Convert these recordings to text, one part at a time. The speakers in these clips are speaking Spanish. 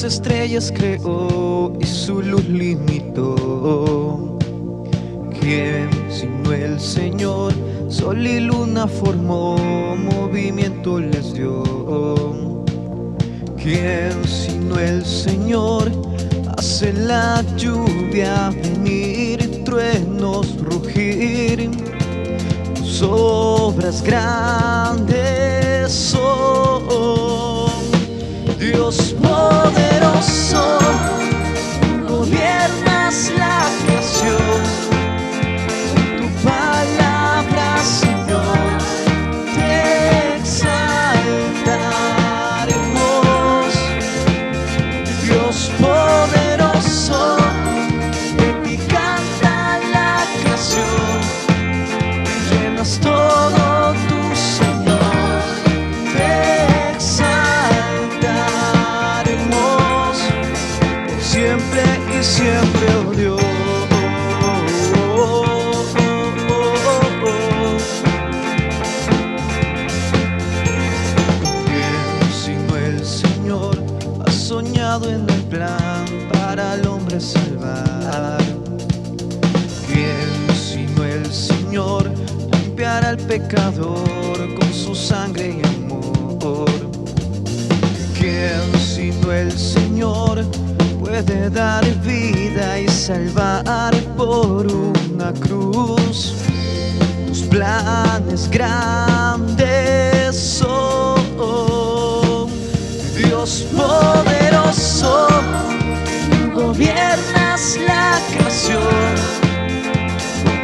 Estrellas creó y su luz limitó. ¿Quién sino el Señor? Sol y luna formó, movimiento les dio. ¿Quién sino el Señor? Hace la lluvia venir, truenos rugir. Tus obras grandes son. Dios poderoso, gobiernas la creación. Tu palabra, Señor, te exaltaremos. Dios poderoso, de ti canta la creación. Llenas todo tu Señor, te exaltaremos por siempre y siempre, oh Dios. Soñado en el plan para al hombre salvar. ¿Quién sino el Señor limpiará al pecador con su sangre y amor? ¿Quién sino el Señor puede dar vida y salvar por una cruz? Tus planes grandes son. Dios poderoso, gobiernas la creación.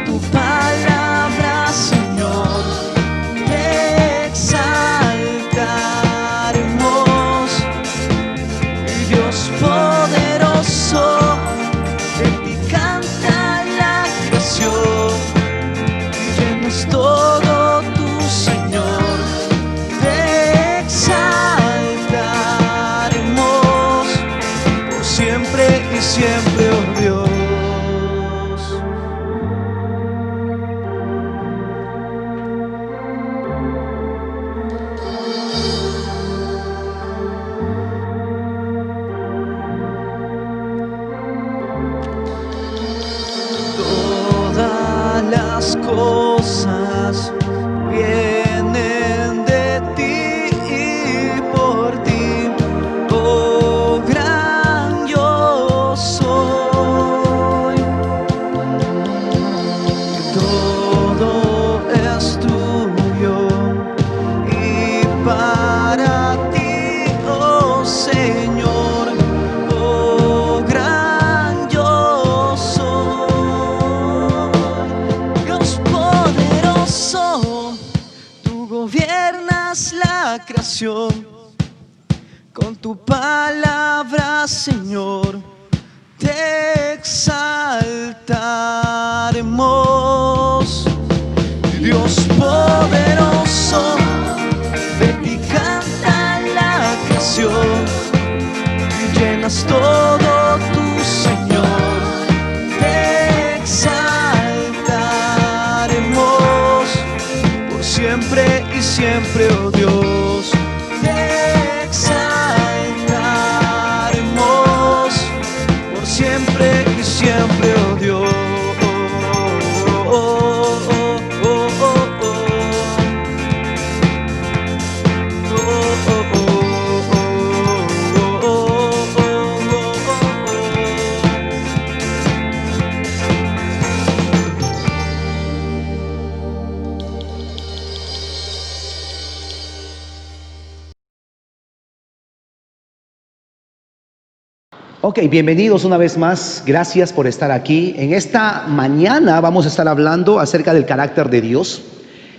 Tu palabra, Señor, te exaltaremos. Dios poderoso, de ti canta la creación. Llenas todo tu Señor, te exaltaremos por siempre y siempre, oh Dios. Todas las cosas vienen de ti y por ti, oh gran yo soy. Todo es tuyo y para ti, oh Señor, oh gran yo soy. Dios poderoso, tú gobiernas la creación. Con tu palabra, Señor, te exaltaremos. Dios poderoso, de ti canta la creación. Llenas todo tu Señor, te exaltaremos por siempre y siempre, oh Dios. Te exaltaremos por siempre y siempre, oh Dios. Ok, bienvenidos una vez más. Gracias por estar aquí. En esta mañana vamos a estar hablando acerca del carácter de Dios.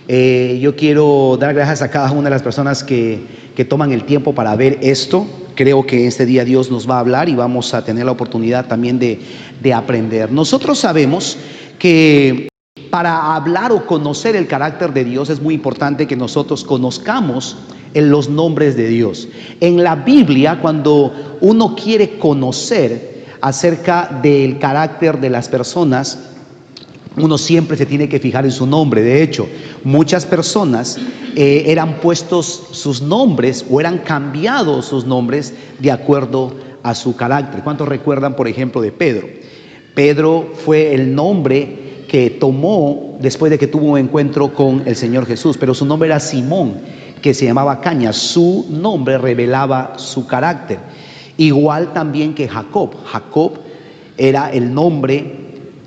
Yo quiero dar gracias a cada una de las personas que toman el tiempo para ver esto. Creo que este día Dios nos va a hablar y vamos a tener la oportunidad también de aprender. Nosotros sabemos que para hablar o conocer el carácter de Dios es muy importante que nosotros conozcamos los nombres de Dios. En la Biblia, cuando uno quiere conocer acerca del carácter de las personas, uno siempre se tiene que fijar en su nombre. De hecho, muchas personas eran puestos sus nombres o eran cambiados sus nombres de acuerdo a su carácter. ¿Cuántos recuerdan, por ejemplo, de Pedro? Pedro fue el nombre que tomó después de que tuvo un encuentro con el Señor Jesús, pero su nombre era Simón, que se llamaba Caña. Su nombre revelaba su carácter. Igual también que Jacob. Jacob era el nombre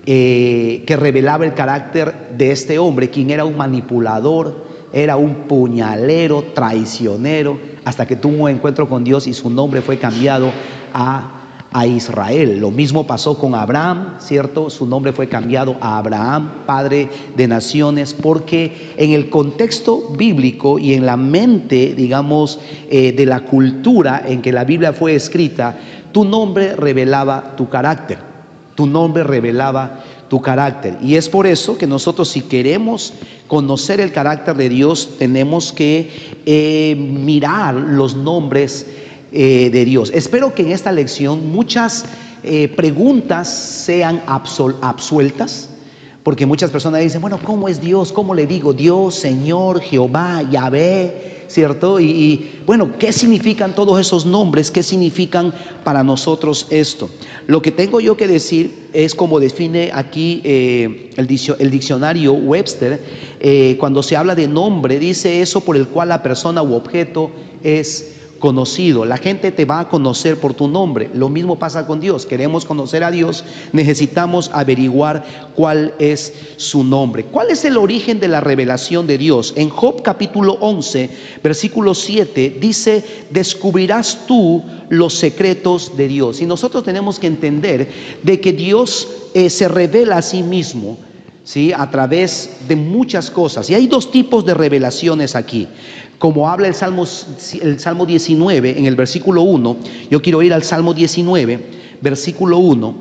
que revelaba el carácter de este hombre, quien era un manipulador, era un puñalero, traicionero, hasta que tuvo un encuentro con Dios y su nombre fue cambiado a Israel. Lo mismo pasó con Abraham, ¿cierto? Su nombre fue cambiado a Abraham, padre de naciones, porque en el contexto bíblico y en la mente, digamos, de la cultura en que la Biblia fue escrita, tu nombre revelaba tu carácter. Tu nombre revelaba tu carácter. Y es por eso que nosotros, si queremos conocer el carácter de Dios, tenemos que mirar los nombres de Dios. Espero que en esta lección muchas preguntas sean absueltas, porque muchas personas dicen, bueno, ¿cómo es Dios? ¿Cómo le digo? Dios, Señor, Jehová, Yahvé, ¿cierto? Y bueno, ¿qué significan todos esos nombres? ¿Qué significan para nosotros esto? Lo que tengo yo que decir es como define aquí el diccionario Webster, cuando se habla de nombre, dice eso por el cual la persona u objeto es conocido. La gente te va a conocer por tu nombre. Lo mismo pasa con Dios. Queremos conocer a Dios, necesitamos averiguar cuál es su nombre. ¿Cuál es el origen de la revelación de Dios? En Job capítulo 11, versículo 7, dice, descubrirás tú los secretos de Dios. Y nosotros tenemos que entender de que Dios se revela a sí mismo, ¿sí? A través de muchas cosas. Y hay dos tipos de revelaciones aquí. Como habla el Salmo 19 en el versículo 1, yo quiero ir al Salmo 19, versículo 1.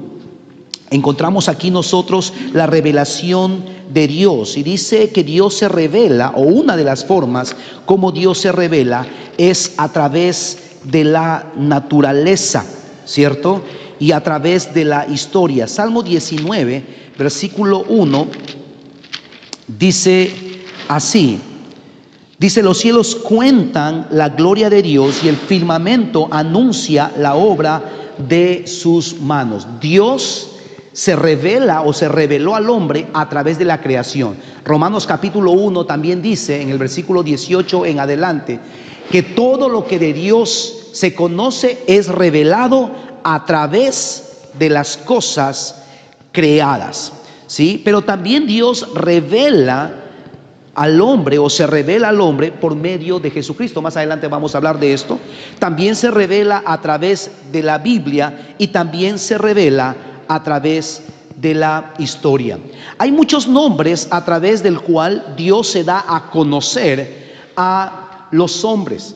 Encontramos aquí nosotros la revelación de Dios. Y dice que Dios se revela, o una de las formas como Dios se revela es a través de la naturaleza, ¿cierto? Y a través de la historia. Salmo 19, versículo 1, dice así. Dice, los cielos cuentan la gloria de Dios y el firmamento anuncia la obra de sus manos. Dios se revela o se reveló al hombre a través de la creación. Romanos capítulo 1 también dice en el versículo 18 en adelante que todo lo que de Dios se conoce es revelado a través de las cosas creadas, ¿sí? Pero también Dios revela al hombre o se revela al hombre por medio de Jesucristo. Más adelante vamos a hablar de esto. También se revela a través de la Biblia y también se revela a través de la historia. Hay muchos nombres a través del cual Dios se da a conocer a los hombres.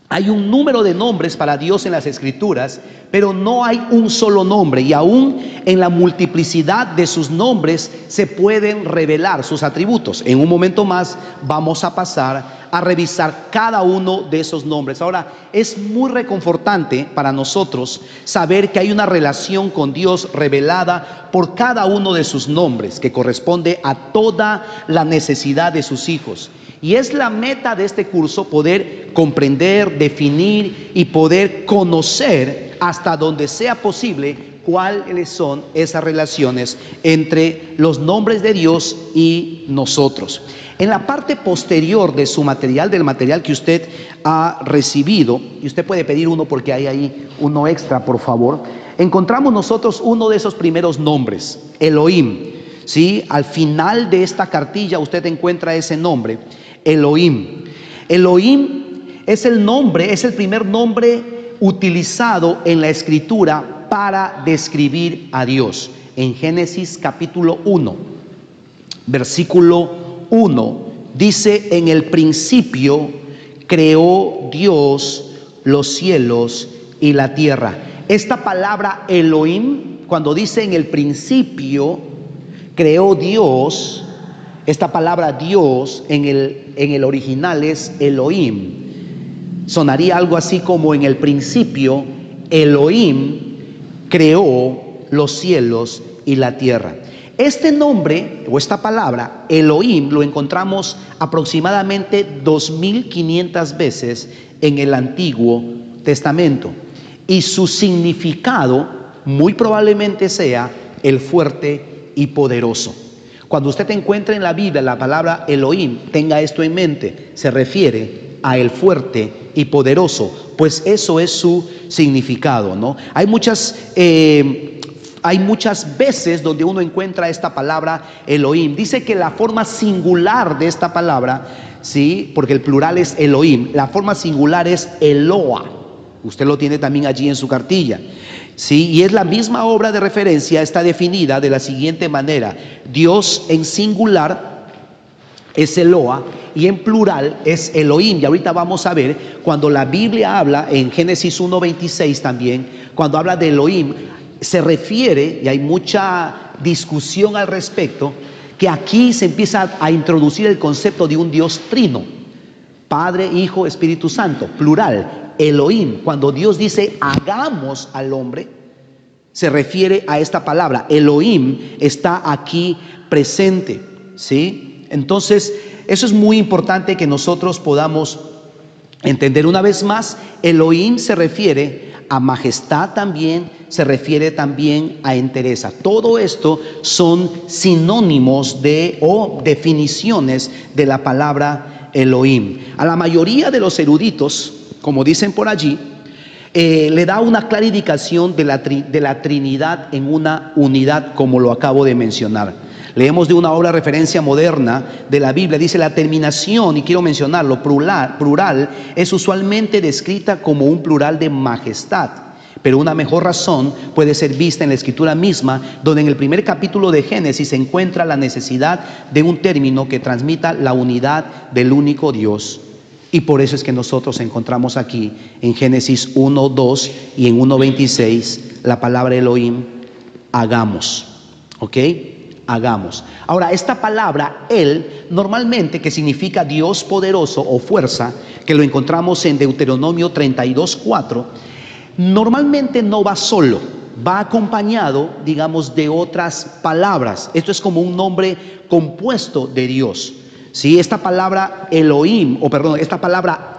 Hay un número de nombres para Dios en las Escrituras, pero no hay un solo nombre, y aún en la multiplicidad de sus nombres se pueden revelar sus atributos. En un momento más vamos a pasar a revisar cada uno de esos nombres. Ahora, es muy reconfortante para nosotros saber que hay una relación con Dios revelada por cada uno de sus nombres, que corresponde a toda la necesidad de sus hijos. Y es la meta de este curso poder comprender, definir y poder conocer hasta donde sea posible cuáles son esas relaciones entre los nombres de Dios y nosotros. En la parte posterior de su material, del material que usted ha recibido, y usted puede pedir uno porque hay ahí uno extra, por favor, encontramos nosotros uno de esos primeros nombres, Elohim. ¿Sí? Al final de esta cartilla usted encuentra ese nombre, Elohim. Elohim es el nombre, es el primer nombre utilizado en la Escritura para describir a Dios. En Génesis capítulo 1, versículo 1, dice: en el principio creó Dios los cielos y la tierra. Esta palabra Elohim, cuando dice en el principio creó Dios, esta palabra Dios en el original es Elohim. Sonaría algo así como: en el principio Elohim creó los cielos y la tierra. Este nombre o esta palabra Elohim lo encontramos aproximadamente 2500 veces en el Antiguo Testamento, y su significado muy probablemente sea el fuerte y poderoso. Cuando usted encuentre en la Biblia la palabra Elohim, tenga esto en mente: se refiere a el fuerte y poderoso, pues eso es su significado, ¿no? Hay muchas veces donde uno encuentra esta palabra Elohim. Dice que la forma singular de esta palabra, sí, porque el plural es Elohim, la forma singular es Eloa. Usted lo tiene también allí en su cartilla, sí, y es la misma obra de referencia. Está definida de la siguiente manera: Dios en singular es Eloa y en plural es Elohim. Y ahorita vamos a ver, cuando la Biblia habla en Génesis 1:26 también, cuando habla de Elohim, se refiere, y hay mucha discusión al respecto, que aquí se empieza a introducir el concepto de un Dios trino: Padre, Hijo, Espíritu Santo, plural, Elohim. Cuando Dios dice hagamos al hombre, se refiere a esta palabra. Elohim está aquí presente, ¿sí? Entonces, eso es muy importante que nosotros podamos entender. Una vez más, Elohim se refiere a majestad también, se refiere también a entereza. Todo esto son sinónimos o definiciones de la palabra Elohim. A la mayoría de los eruditos, como dicen por allí, le da una clara indicación de la Trinidad en una unidad, como lo acabo de mencionar. Leemos de una obra de referencia moderna de la Biblia. Dice: la terminación, y quiero mencionarlo, plural, es usualmente descrita como un plural de majestad, pero una mejor razón puede ser vista en la escritura misma, donde en el primer capítulo de Génesis se encuentra la necesidad de un término que transmita la unidad del único Dios. Y por eso es que nosotros encontramos aquí en Génesis 1:2 y en 1:26 la palabra Elohim, hagamos. ¿Ok? Hagamos. Ahora, esta palabra normalmente, que significa Dios poderoso o fuerza, que lo encontramos en Deuteronomio 32:4, normalmente no va solo, va acompañado, digamos, de otras palabras. Esto es como un nombre compuesto de Dios, ¿sí? Esta palabra Elohim, esta palabra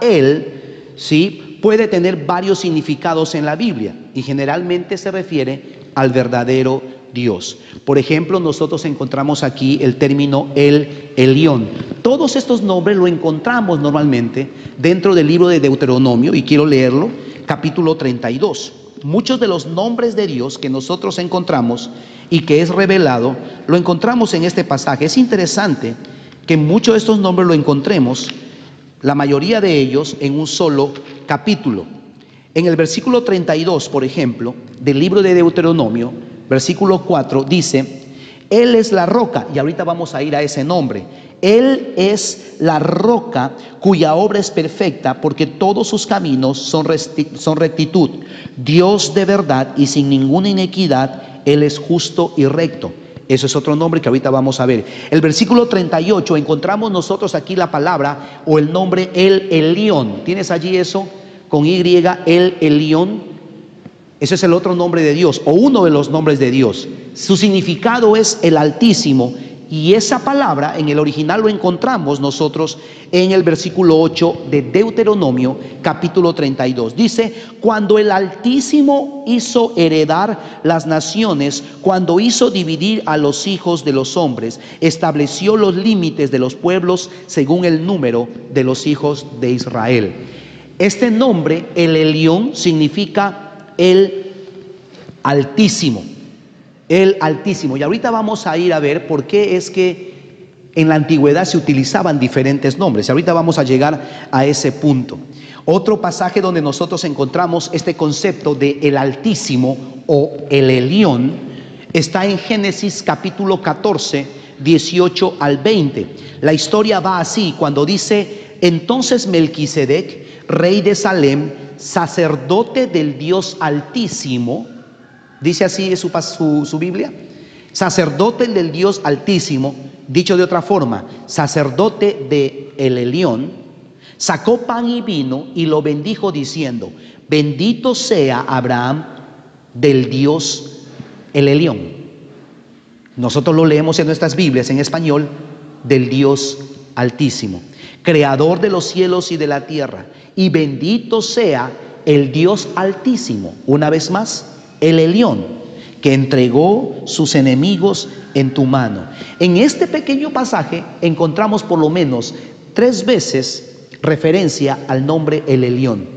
¿sí?, puede tener varios significados en la Biblia, y generalmente se refiere al verdadero Dios. Por ejemplo, nosotros encontramos aquí el término El Elión. Todos estos nombres lo encontramos normalmente dentro del libro de Deuteronomio, y quiero leerlo, capítulo 32. Muchos de los nombres de Dios que nosotros encontramos y que es revelado, lo encontramos en este pasaje. Es interesante que muchos de estos nombres lo encontremos, la mayoría de ellos, en un solo capítulo. En el versículo 32, por ejemplo, del libro de Deuteronomio, versículo 4, dice: Él es la roca, y ahorita vamos a ir a ese nombre. Él es la roca cuya obra es perfecta, porque todos sus caminos son rectitud. Dios de verdad y sin ninguna iniquidad, Él es justo y recto. Eso es otro nombre que ahorita vamos a ver. El versículo 38, encontramos nosotros aquí la palabra o el nombre El Elión. ¿Tienes allí eso? Con Y, El Elión. Ese es el otro nombre de Dios, o uno de los nombres de Dios. Su significado es el Altísimo, y esa palabra en el original lo encontramos nosotros en el versículo 8 de Deuteronomio capítulo 32. Dice: cuando el Altísimo hizo heredar las naciones, cuando hizo dividir a los hijos de los hombres, estableció los límites de los pueblos según el número de los hijos de Israel. Este nombre, El Elión, significa el Altísimo. El Altísimo. Y ahorita vamos a ir a ver por qué es que en la antigüedad se utilizaban diferentes nombres. Ahorita vamos a llegar a ese punto. Otro pasaje donde nosotros encontramos este concepto de el Altísimo o el Elión está en Génesis capítulo 14, 18 al 20. La historia va así, cuando dice: entonces Melquisedec, rey de Salem, sacerdote del Dios Altísimo, dice así es su Biblia, sacerdote del Dios Altísimo, dicho de otra forma, sacerdote de El Elyon, sacó pan y vino y lo bendijo diciendo: bendito sea Abraham del Dios El Elyon. Nosotros lo leemos en nuestras Biblias en español: del Dios Altísimo, creador de los cielos y de la tierra, y bendito sea el Dios Altísimo, una vez más, El Elyon, que entregó sus enemigos en tu mano. En este pequeño pasaje encontramos por lo menos 3 veces referencia al nombre El Elyon.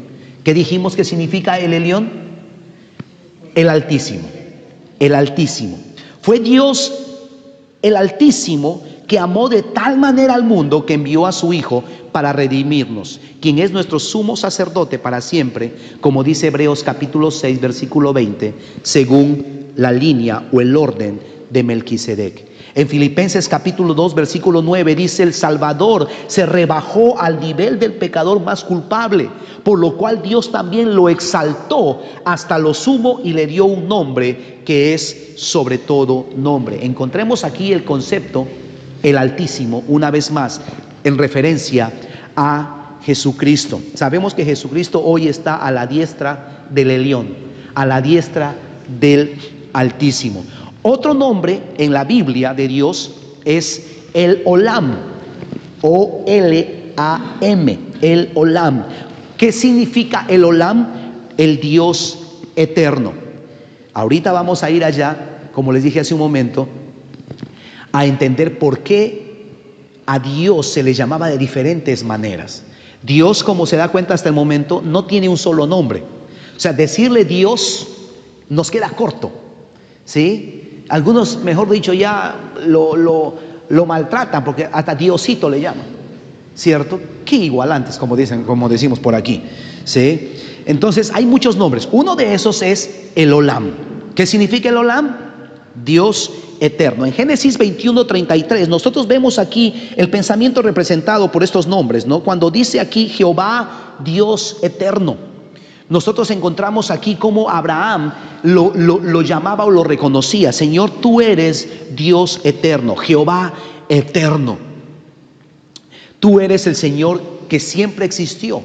¿Qué dijimos que significa El Elyon? El Altísimo. El Altísimo. Fue Dios el Altísimo que amó de tal manera al mundo que envió a su Hijo para redimirnos, quien es nuestro sumo sacerdote para siempre, como dice Hebreos capítulo 6 versículo 20, según la línea o el orden de Melquisedec. En Filipenses capítulo 2 versículo 9 dice: el Salvador se rebajó al nivel del pecador más culpable, por lo cual Dios también lo exaltó hasta lo sumo y le dio un nombre que es sobre todo nombre. Encontremos aquí el concepto el Altísimo una vez más en referencia a Jesucristo. Sabemos que Jesucristo hoy está a la diestra del Elyon, a la diestra del Altísimo. Otro nombre en la Biblia de Dios es el Olam, O-L-A-M, el Olam. ¿Qué significa el Olam? El Dios eterno. Ahorita vamos a ir allá, como les dije hace un momento, a entender por qué a Dios se le llamaba de diferentes maneras. Dios, como se da cuenta hasta el momento, no tiene un solo nombre. O sea, decirle Dios nos queda corto, ¿sí? Algunos, mejor dicho, ya lo maltratan porque hasta Diosito le llaman, ¿cierto? Que igual antes, como decimos por aquí, ¿sí? Entonces hay muchos nombres. Uno de esos es el Olam. ¿Qué significa el Olam? Dios eterno. En Génesis 21:33 nosotros vemos aquí el pensamiento representado por estos nombres, ¿no? Cuando dice aquí Jehová Dios eterno, nosotros encontramos aquí cómo Abraham lo llamaba o lo reconocía: Señor, tú eres Dios eterno, Jehová eterno. Tú eres el Señor que siempre existió,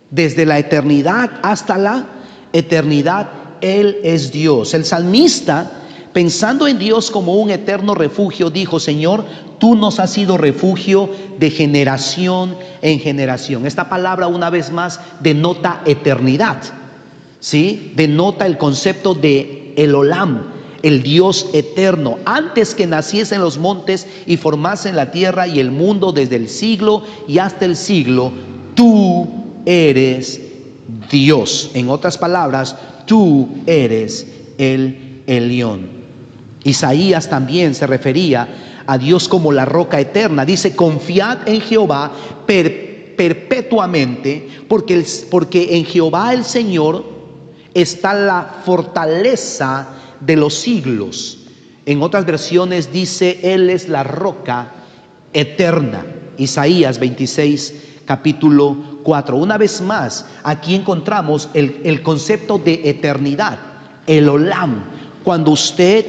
desde la eternidad hasta la eternidad. Él es Dios. El salmista, pensando en Dios como un eterno refugio, dijo: Señor, tú nos has sido refugio de generación en generación. Esta palabra, una vez más, denota eternidad, ¿sí? Denota el concepto de el Olam, el Dios eterno. Antes que naciesen los montes y formasen la tierra y el mundo, desde el siglo y hasta el siglo, tú eres Dios. En otras palabras, tú eres el Elyon. Isaías también se refería a Dios como la roca eterna. Dice: confiad en Jehová perpetuamente, porque en Jehová el Señor está la fortaleza de los siglos. En otras versiones dice: Él es la roca eterna. Isaías 26 capítulo 4. Una vez más, aquí encontramos el concepto de eternidad, el Olam. Cuando usted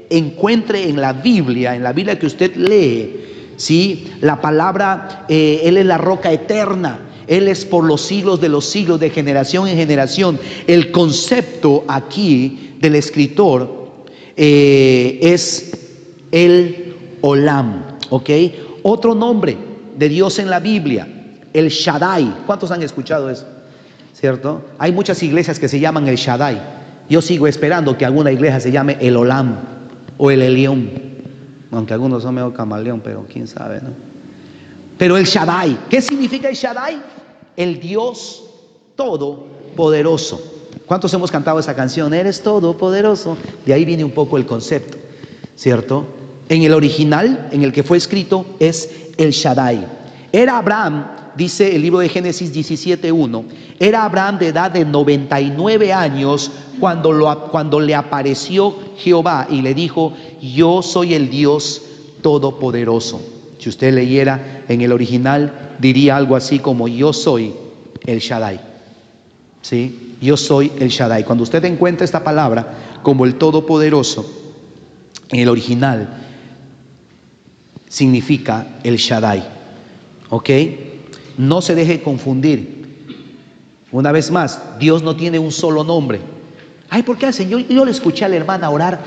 encuentre en la Biblia que usted lee, ¿sí?, la palabra Él es la roca eterna, Él es por los siglos de los siglos, de generación en generación, el concepto aquí del escritor es el Olam, ¿ok? Otro nombre de Dios en la Biblia, el Shaddai. ¿Cuántos han escuchado eso? ¿Cierto? Hay muchas iglesias que se llaman el Shaddai. Yo sigo esperando que alguna iglesia se llame el Olam o el Elyon, aunque algunos son medio camaleón, pero quién sabe, ¿no? Pero el Shaddai, ¿qué significa el Shaddai? El Dios todopoderoso. ¿Cuántos hemos cantado esa canción? Eres todopoderoso. De ahí viene un poco el concepto, ¿cierto? En el original, en el que fue escrito, es el Shaddai. Era Abraham, dice el libro de Génesis 17:1, era Abraham de edad de 99 años cuando le apareció Jehová y le dijo: yo soy el Dios todopoderoso. Si usted leyera en el original, diría algo así como: yo soy el Shaddai. ¿Sí? Yo soy el Shaddai. Cuando usted encuentra esta palabra como el todopoderoso, en el original significa el Shaddai. ¿Ok? No se deje confundir. Una vez más, Dios no tiene un solo nombre. Ay, ¿por qué al Señor? Yo le escuché a la hermana orar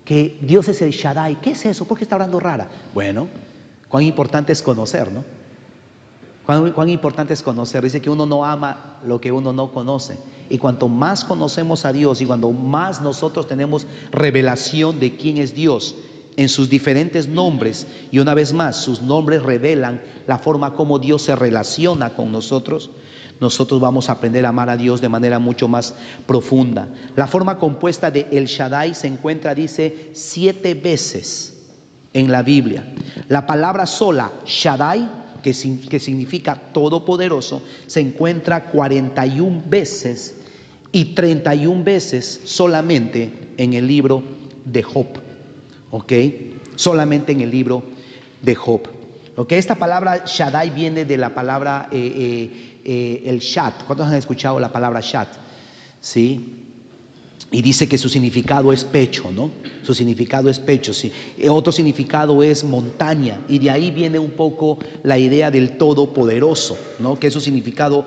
que Dios es el Shaddai. ¿Qué es eso? ¿Por qué está orando rara? Bueno, cuán importante es conocer, ¿no? Cuán importante es conocer. Dice que uno no ama lo que uno no conoce. Y cuanto más conocemos a Dios y cuando más nosotros tenemos revelación de quién es Dios en sus diferentes nombres, y una vez más, sus nombres revelan la forma como Dios se relaciona con nosotros, nosotros vamos a aprender a amar a Dios de manera mucho más profunda. La forma compuesta de El Shaddai se encuentra, dice, 7 veces en la Biblia. La palabra sola, Shaddai, que significa todopoderoso, se encuentra 41 veces y 31 veces solamente en el libro de Job. ¿Ok? Solamente en el libro de Job. ¿Ok? Esta palabra Shaddai viene de la palabra el Shad. ¿Cuántos han escuchado la palabra Shad? ¿Sí? Y dice que su significado es pecho, ¿no? Su significado es pecho, sí. Otro significado es montaña, y de ahí viene un poco la idea del todopoderoso, ¿no? Que es su significado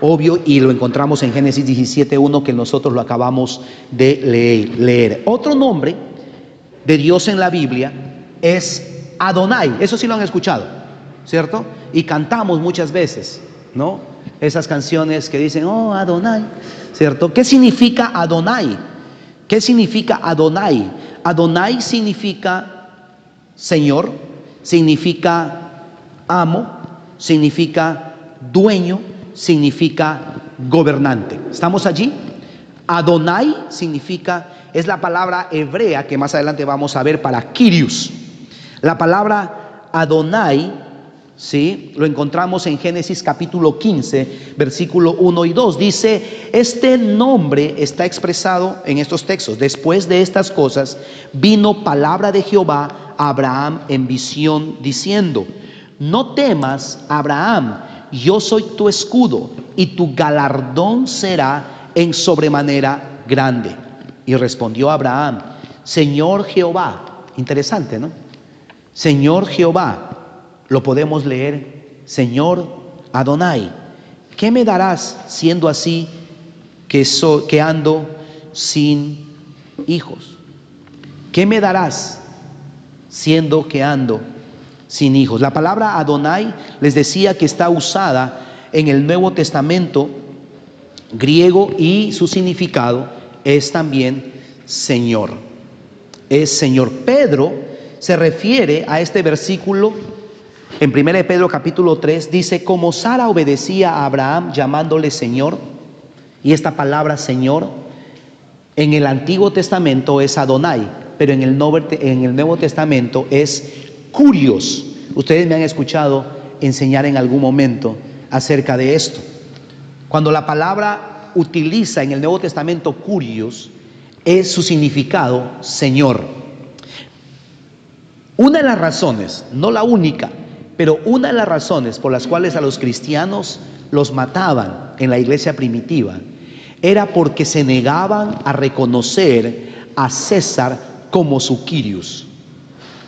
obvio, y lo encontramos en Génesis 17:1, que nosotros lo acabamos de leer. Otro nombre de Dios en la Biblia es Adonai. Eso sí lo han escuchado, ¿cierto? Y cantamos muchas veces, ¿no? Esas canciones que dicen, oh Adonai, ¿cierto? ¿Qué significa Adonai? ¿Qué significa Adonai? Adonai significa Señor, significa amo, significa dueño, significa gobernante. ¿Estamos allí? Adonai significa, es la palabra hebrea que más adelante vamos a ver para Kyrios. La palabra Adonai, ¿sí? Lo encontramos en Génesis capítulo 15, versículo 1 y 2. Dice, este nombre está expresado en estos textos. Después de estas cosas, vino palabra de Jehová a Abraham en visión, diciendo, no temas, Abraham, yo soy tu escudo, y tu galardón será en sobremanera grande. Y respondió Abraham, Señor Jehová. Interesante, ¿no? Señor Jehová. Lo podemos leer, Señor Adonai, ¿qué me darás siendo así que ando sin hijos? ¿Qué me darás siendo que ando sin hijos? La palabra Adonai, les decía que está usada en el Nuevo Testamento griego, y su significado es también Señor. Es Señor. Pedro se refiere a este versículo en 1 Pedro capítulo 3, dice, como Sara obedecía a Abraham llamándole Señor, y esta palabra Señor en el Antiguo Testamento es Adonai, pero en el Nuevo Testamento es Kyrios. Ustedes me han escuchado enseñar en algún momento acerca de esto. Cuando la palabra utiliza en el Nuevo Testamento Kyrios, es su significado Señor. Una de las razones, no la única, pero una de las razones por las cuales a los cristianos los mataban en la iglesia primitiva era porque se negaban a reconocer a César como su Kyrios,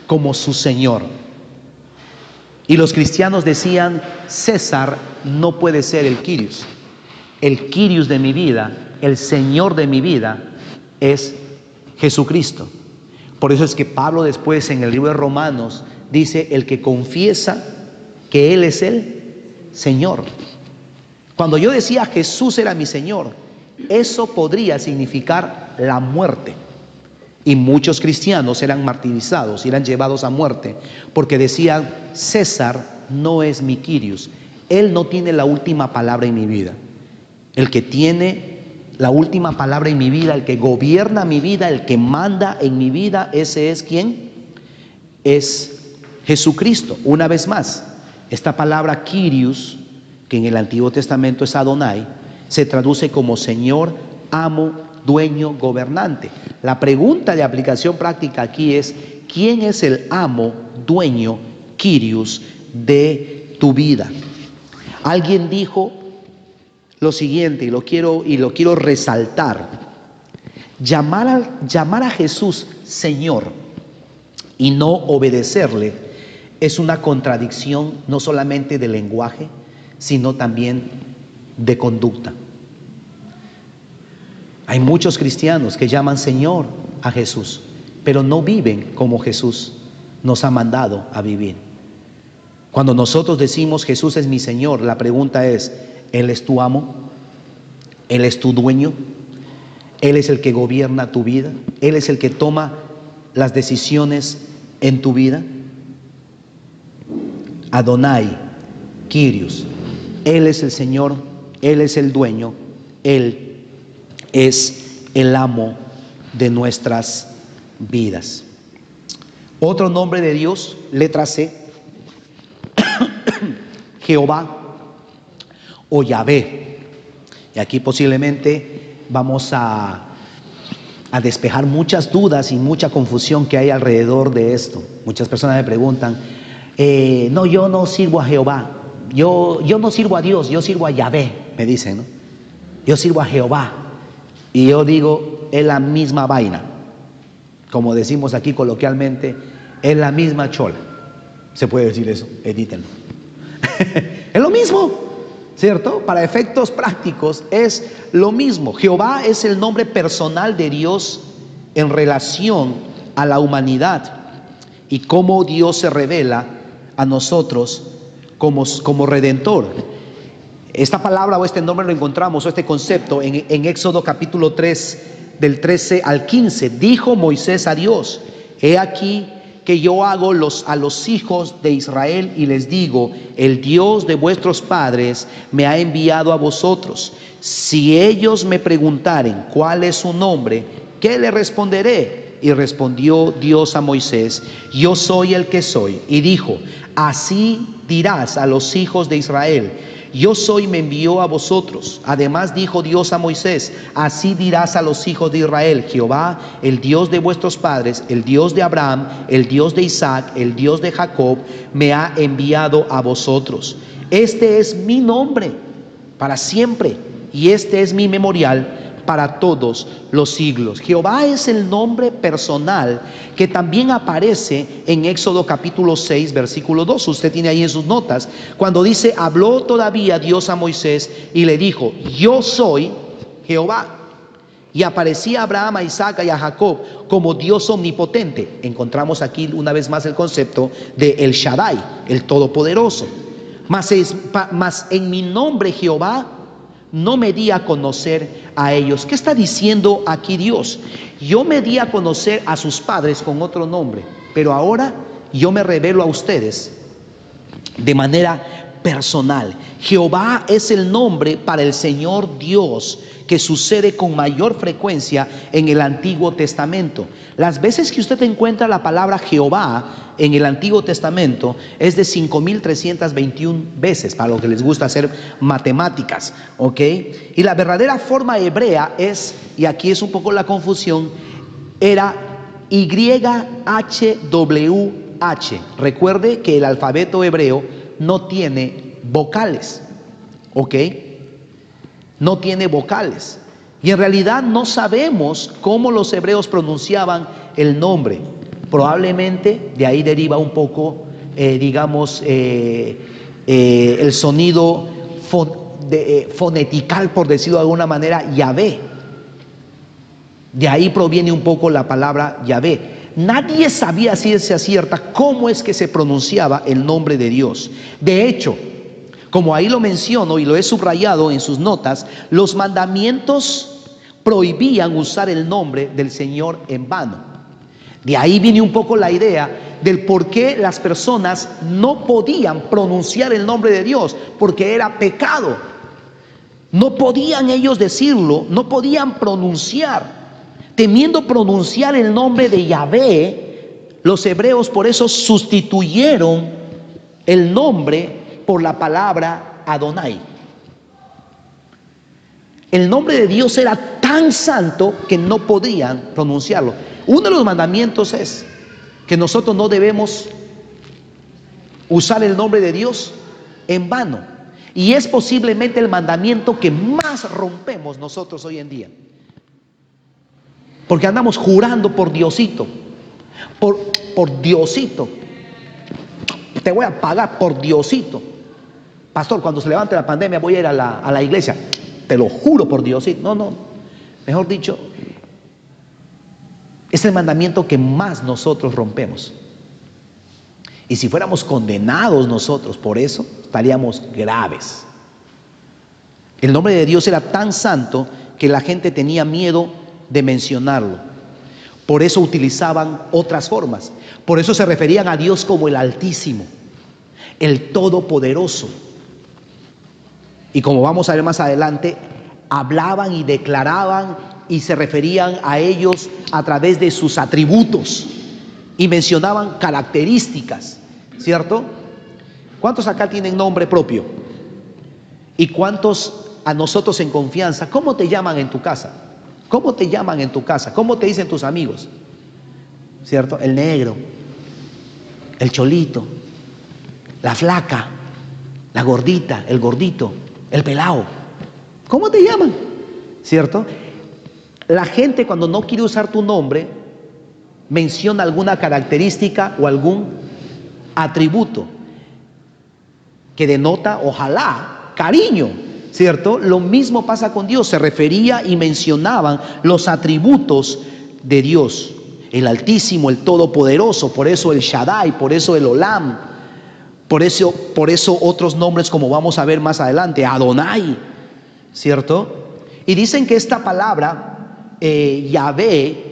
como su Señor. Y los cristianos decían, César no puede ser el Kyrios. El Kyrios de mi vida, el Señor de mi vida es Jesucristo. Por eso es que Pablo después en el libro de Romanos dice, el que confiesa que Él es el Señor. Cuando yo decía Jesús era mi Señor, eso podría significar la muerte. Y muchos cristianos eran martirizados, eran llevados a muerte, porque decían, César no es mi Kyrios. Él no tiene la última palabra en mi vida. El que tiene la última palabra en mi vida, el que gobierna mi vida, el que manda en mi vida, ese es ¿quién? Es Jesucristo. Una vez más, esta palabra Kyrios, que en el Antiguo Testamento es Adonai, se traduce como Señor, amo, dueño, gobernante. La pregunta de aplicación práctica aquí es, ¿quién es el amo, dueño, Kyrios de tu vida? Alguien dijo lo siguiente, y lo quiero resaltar: llamar a Jesús Señor y no obedecerle es una contradicción no solamente de lenguaje, sino también de conducta. Hay muchos cristianos que llaman Señor a Jesús, pero no viven como Jesús nos ha mandado a vivir. Cuando nosotros decimos Jesús es mi Señor, la pregunta es: ¿Él es tu amo? ¿Él es tu dueño? ¿Él es el que gobierna tu vida? ¿Él es el que toma las decisiones en tu vida? Adonai, Kyrios, Él es el Señor, Él es el dueño, Él es el amo de nuestras vidas. Otro nombre de Dios, letra C, Jehová o Yahvé. Y aquí posiblemente vamos a despejar muchas dudas y mucha confusión que hay alrededor de esto. Muchas personas me preguntan: no, yo no sirvo a Jehová, yo no sirvo a Dios, yo sirvo a Yahvé, me dicen, ¿no? Yo sirvo a Jehová. Y yo digo, es la misma vaina. Como decimos aquí coloquialmente, es la misma chola. ¿Se puede decir eso? Edítenlo. Es lo mismo, ¿cierto? Para efectos prácticos es lo mismo. Jehová es el nombre personal de Dios en relación a la humanidad y cómo Dios se revela a nosotros como redentor. Esta palabra o este nombre lo encontramos, o este concepto, en Éxodo capítulo 3, del 13 al 15. Dijo Moisés a Dios: he aquí que yo hago a los hijos de Israel y les digo: el Dios de vuestros padres me ha enviado a vosotros. Si ellos me preguntaren cuál es su nombre, ¿qué le responderé? Y respondió Dios a Moisés: yo soy el que soy. Y dijo: así dirás a los hijos de Israel: yo soy, me envió a vosotros. Además dijo Dios a Moisés: así dirás a los hijos de Israel: Jehová, el Dios de vuestros padres, el Dios de Abraham, el Dios de Isaac, el Dios de Jacob, me ha enviado a vosotros. Este es mi nombre para siempre, y este es mi memorial para todos los siglos. Jehová es el nombre personal que también aparece en Éxodo capítulo 6, versículo 2. Usted tiene ahí en sus notas, cuando dice: habló todavía Dios a Moisés y le dijo: yo soy Jehová. Y aparecía a Abraham, a Isaac y a Jacob como Dios omnipotente. Encontramos aquí una vez más el concepto de El Shaddai, el Todopoderoso. Mas en mi nombre Jehová no me di a conocer a ellos. ¿Qué está diciendo aquí Dios? Yo me di a conocer a sus padres con otro nombre, pero ahora yo me revelo a ustedes de manera personal. Jehová es el nombre para el Señor Dios que sucede con mayor frecuencia en el Antiguo Testamento. Las veces que usted encuentra la palabra Jehová en el Antiguo Testamento es de 5,321 veces, para los que les gusta hacer matemáticas, ¿ok? Y la verdadera forma hebrea es, y aquí es un poco la confusión, era YHWH. Recuerde que el alfabeto hebreo no tiene vocales, ¿ok? No tiene vocales. Y en realidad no sabemos cómo los hebreos pronunciaban el nombre. Probablemente de ahí deriva un poco, el sonido fonetical, por decirlo de alguna manera, Yahvé. De ahí proviene un poco la palabra Yahvé. Nadie sabía a ciencia cierta cómo es que se pronunciaba el nombre de Dios. De hecho, como ahí lo menciono y lo he subrayado en sus notas, los mandamientos prohibían usar el nombre del Señor en vano. De ahí viene un poco la idea del por qué las personas no podían pronunciar el nombre de Dios, porque era pecado. No podían ellos decirlo, no podían pronunciar. Temiendo pronunciar el nombre de Yahvé, los hebreos por eso sustituyeron el nombre por la palabra Adonai. El nombre de Dios era tan santo que no podían pronunciarlo. Uno de los mandamientos es que nosotros no debemos usar el nombre de Dios en vano. Y es posiblemente el mandamiento que más rompemos nosotros hoy en día. Porque andamos jurando por Diosito, por Diosito. Te voy a pagar por Diosito. Pastor, cuando se levante la pandemia voy a ir a la iglesia. Te lo juro por Diosito. No. Mejor dicho, es el mandamiento que más nosotros rompemos. Y si fuéramos condenados nosotros por eso, estaríamos graves. El nombre de Dios era tan santo que la gente tenía miedo de mencionarlo. Por eso utilizaban otras formas. Por eso se referían a Dios como el Altísimo, el Todopoderoso. Y como vamos a ver más adelante, hablaban y declaraban y se referían a ellos a través de sus atributos y mencionaban características, ¿cierto? ¿Cuántos acá tienen nombre propio? ¿Y cuántos a nosotros en confianza? ¿Cómo te llaman en tu casa? ¿Cómo te llaman en tu casa? ¿Cómo te dicen tus amigos? ¿Cierto? El negro, el cholito, la flaca, la gordita, el gordito, el pelao. ¿Cómo te llaman? ¿Cierto? La gente, cuando no quiere usar tu nombre, menciona alguna característica o algún atributo que denota, ojalá, cariño, ¿cierto? Lo mismo pasa con Dios. Se refería y mencionaban los atributos de Dios, el Altísimo, el Todopoderoso. Por eso el Shaddai, por eso el Olam, por eso otros nombres como vamos a ver más adelante, Adonai, ¿cierto? Y dicen que esta palabra Yahvé,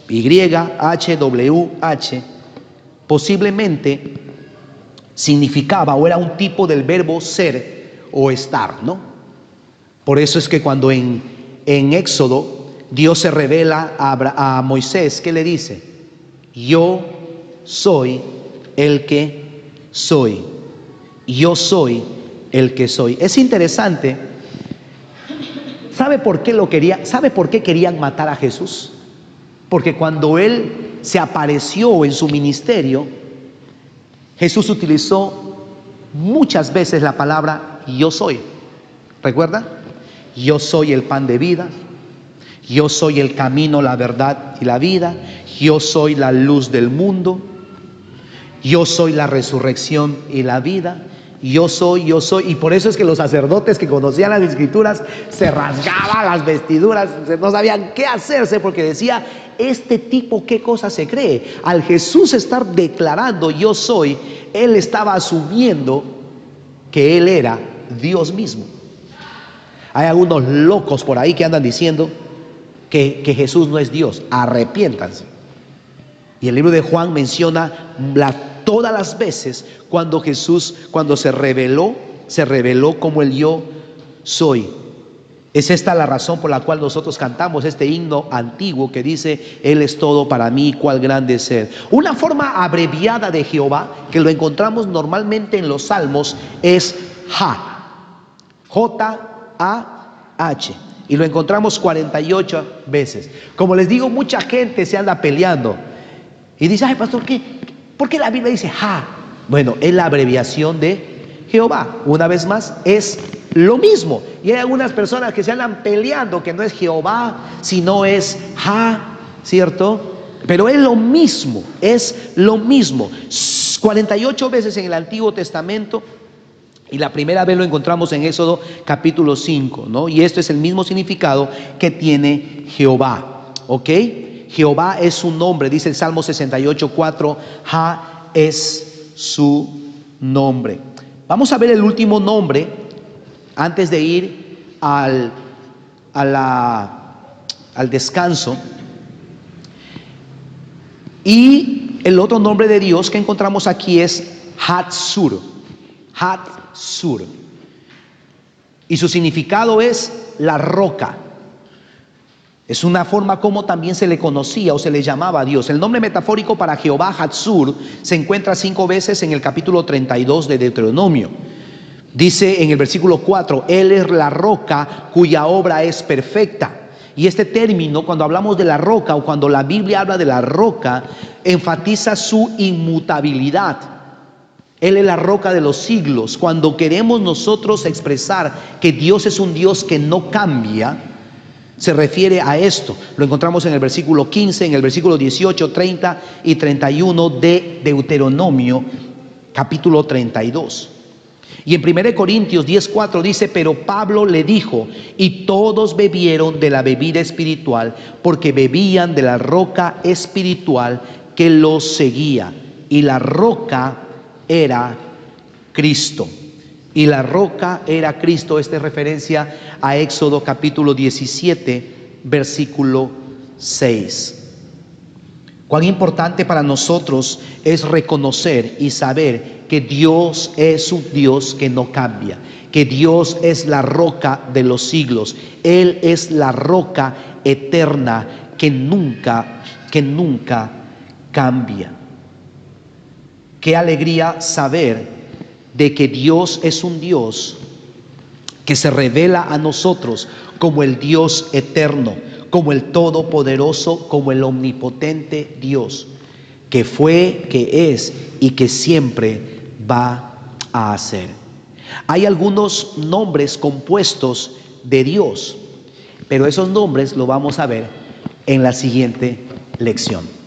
YHWH, posiblemente significaba o era un tipo del verbo ser o estar, ¿no? Por eso es que cuando en Éxodo Dios se revela a Moisés, ¿qué le dice? Yo soy el que soy. Yo soy el que soy. Es interesante. ¿Sabe por qué querían matar a Jesús? Porque cuando Él se apareció en su ministerio, Jesús utilizó muchas veces la palabra yo soy. ¿Recuerda? Yo soy el pan de vida. Yo soy el camino, la verdad y la vida. Yo soy la luz del mundo. Yo soy la resurrección y la vida. Yo soy. Y por eso es que los sacerdotes que conocían las escrituras se rasgaban las vestiduras, no sabían qué hacerse, porque decía, este tipo qué cosa se cree. Al Jesús estar declarando yo soy, él estaba asumiendo que él era Dios mismo. Hay algunos locos por ahí que andan diciendo que Jesús no es Dios. Arrepiéntanse. Y el libro de Juan menciona todas las veces cuando Jesús, cuando se reveló como el yo soy. Es esta la razón por la cual nosotros cantamos este himno antiguo que dice, Él es todo para mí, cuál grande es Él. Una forma abreviada de Jehová, que lo encontramos normalmente en los salmos, es Jah, J-A-H, y lo encontramos 48 veces. Como les digo, mucha gente se anda peleando y dice, ay pastor, ¿por qué la Biblia dice Jah? Bueno, es la abreviación de Jehová. Una vez más, es lo mismo. Y hay algunas personas que se andan peleando que no es Jehová, sino es Jah, ¿cierto? Pero es lo mismo, es lo mismo. 48 veces en el Antiguo Testamento, y la primera vez lo encontramos en Éxodo capítulo 5, ¿no? Y esto es el mismo significado que tiene Jehová, ¿ok? Jehová es su nombre, dice el Salmo 68:4, Jah es su nombre. Vamos a ver el último nombre antes de ir al descanso. Y el otro nombre de Dios que encontramos aquí es Hatzur. Hatzur. Y su significado es la roca. Es una forma como también se le conocía o se le llamaba a Dios. El nombre metafórico para Jehová, Hatzur, se encuentra 5 veces en el capítulo 32 de Deuteronomio. Dice en el versículo 4, Él es la roca cuya obra es perfecta. Y este término, cuando hablamos de la roca o cuando la Biblia habla de la roca, enfatiza su inmutabilidad. Él es la roca de los siglos. Cuando queremos nosotros expresar que Dios es un Dios que no cambia, se refiere a esto. Lo encontramos en el versículo 15, en el versículo 18, 30 y 31 de Deuteronomio, capítulo 32. Y en 1 Corintios 10:4 dice: pero Pablo le dijo, y todos bebieron de la bebida espiritual, porque bebían de la roca espiritual que los seguía. Y la roca era Cristo. Y la roca era Cristo. Esta es referencia a Éxodo capítulo 17, versículo 6. Cuán importante para nosotros es reconocer y saber que Dios es un Dios que no cambia, que Dios es la roca de los siglos. Él es la roca eterna que nunca cambia. Qué alegría saber de que Dios es un Dios que se revela a nosotros como el Dios eterno, como el todopoderoso, como el omnipotente Dios, que fue, que es y que siempre va a hacer. Hay algunos nombres compuestos de Dios, pero esos nombres lo vamos a ver en la siguiente lección.